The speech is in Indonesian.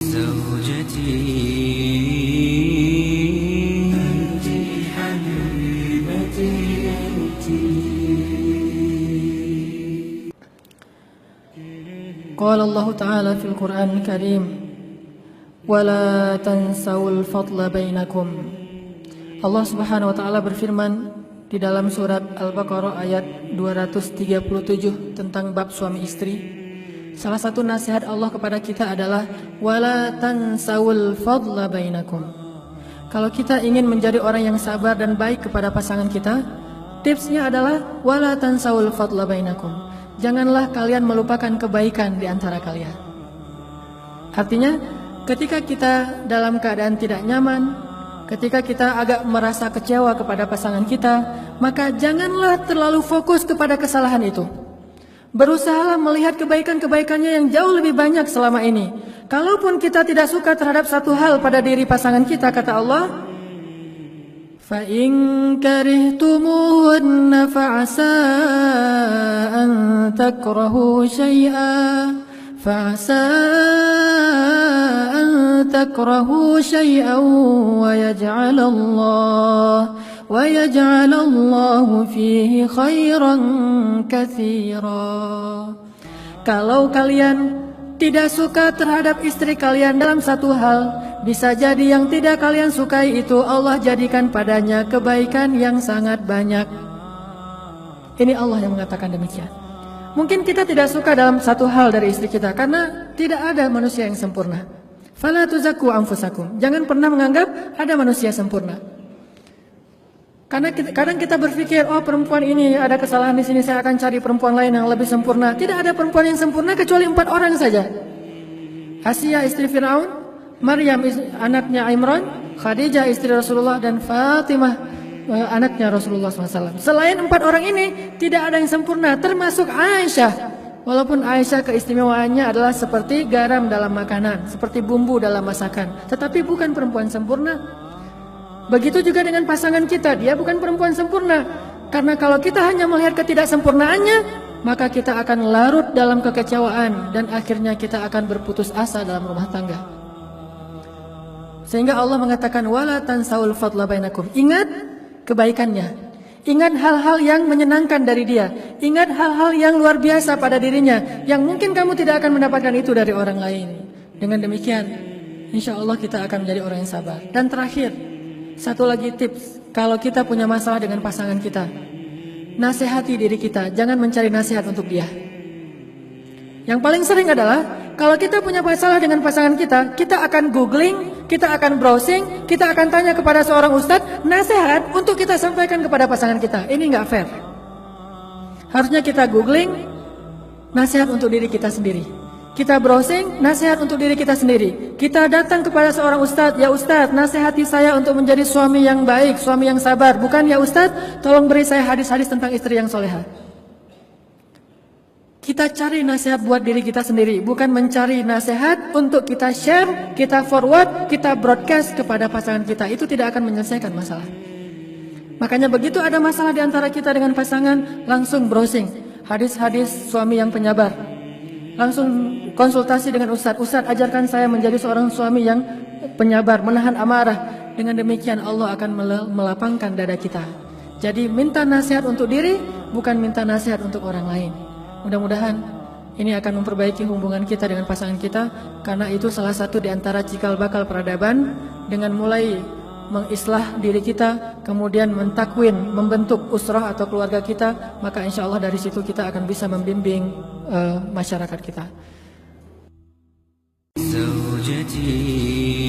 زوجتي أنت حبيبتي أنت. قال الله تعالى في القرآن الكريم ولا تنسوا الفضل بينكم. Allah Subhanahu wa taala berfirman di dalam surat Al-Baqarah ayat 237 tentang bab suami istri. Salah satu nasihat Allah kepada kita adalah wala tansawul fadla bainakum. Kalau kita ingin menjadi orang yang sabar dan baik kepada pasangan kita, tipsnya adalah wala tansawul fadla bainakum. Janganlah kalian melupakan kebaikan di antara kalian. Artinya, ketika kita dalam keadaan tidak nyaman, ketika kita agak merasa kecewa kepada pasangan kita, maka janganlah terlalu fokus kepada kesalahan itu. Berusahalah melihat kebaikan-kebaikannya yang jauh lebih banyak selama ini. Kalaupun kita tidak suka terhadap satu hal pada diri pasangan kita, kata Allah, فَإِنْ كَرِهْتُمُوهُنَّ فَعَسَىٰ أَنْ تَكْرَهُوا شَيْئًا وَيَجْعَلَ اللَّهُ فِيهِ خَيْرًا كَثِيرًا. Kalau kalian tidak suka terhadap istri kalian dalam satu hal, bisa jadi yang tidak kalian sukai itu Allah jadikan padanya kebaikan yang sangat banyak. Ini Allah yang mengatakan demikian. Mungkin kita tidak suka dalam satu hal dari istri kita karena tidak ada manusia yang sempurna. Fala tuzakku anfusakum. Jangan pernah menganggap ada manusia sempurna. Karena kadang kita berpikir, oh perempuan ini ada kesalahan di sini, saya akan cari perempuan lain yang lebih sempurna. Tidak ada perempuan yang sempurna kecuali 4 orang saja. Asia istri Fir'aun, Maryam anaknya Imran, Khadijah istri Rasulullah, dan Fatimah anaknya Rasulullah SAW. Selain 4 orang ini, tidak ada yang sempurna, termasuk Aisyah. Walaupun Aisyah keistimewaannya adalah seperti garam dalam makanan, seperti bumbu dalam masakan, tetapi bukan perempuan sempurna. Begitu juga dengan pasangan kita, dia bukan perempuan sempurna. Karena kalau kita hanya melihat ketidaksempurnaannya, maka kita akan larut dalam kekecewaan dan akhirnya kita akan berputus asa dalam rumah tangga. Sehingga Allah mengatakan wala tansaul fadla bainakum. Ingat kebaikannya. Ingat hal-hal yang menyenangkan dari dia. Ingat hal-hal yang luar biasa pada dirinya yang mungkin kamu tidak akan mendapatkan itu dari orang lain. Dengan demikian, insya Allah kita akan menjadi orang yang sabar. Dan terakhir, satu lagi tips, kalau kita punya masalah dengan pasangan kita, nasihati diri kita, jangan mencari nasihat untuk dia. Yang paling sering adalah, kalau kita punya masalah dengan pasangan kita, kita akan googling, kita akan browsing, kita akan tanya kepada seorang ustadz, nasihat untuk kita sampaikan kepada pasangan kita. Ini nggak fair. Harusnya kita googling, nasihat untuk diri kita sendiri. Kita browsing, nasihat untuk diri kita sendiri. Kita datang kepada seorang ustadz, ya ustadz, nasihati saya untuk menjadi suami yang baik, suami yang sabar. Bukan ya ustadz, tolong beri saya hadis-hadis tentang istri yang soleha. Kita cari nasihat buat diri kita sendiri, bukan mencari nasihat untuk kita share, kita forward, kita broadcast kepada pasangan kita. Itu tidak akan menyelesaikan masalah. Makanya begitu ada masalah di antara kita dengan pasangan, langsung browsing hadis-hadis suami yang penyabar. Langsung konsultasi dengan ustadz. Ustadz, ajarkan saya menjadi seorang suami yang penyabar, menahan amarah. Dengan demikian Allah akan melapangkan dada kita. Jadi minta nasihat untuk diri, bukan minta nasihat untuk orang lain. Mudah-mudahan ini akan memperbaiki hubungan kita dengan pasangan kita, karena itu salah satu di antara cikal bakal peradaban. Dengan mulai mengislah diri kita, kemudian mentakwin, membentuk usrah atau keluarga kita, maka insya Allah dari situ kita akan bisa membimbing masyarakat kita. زوجتي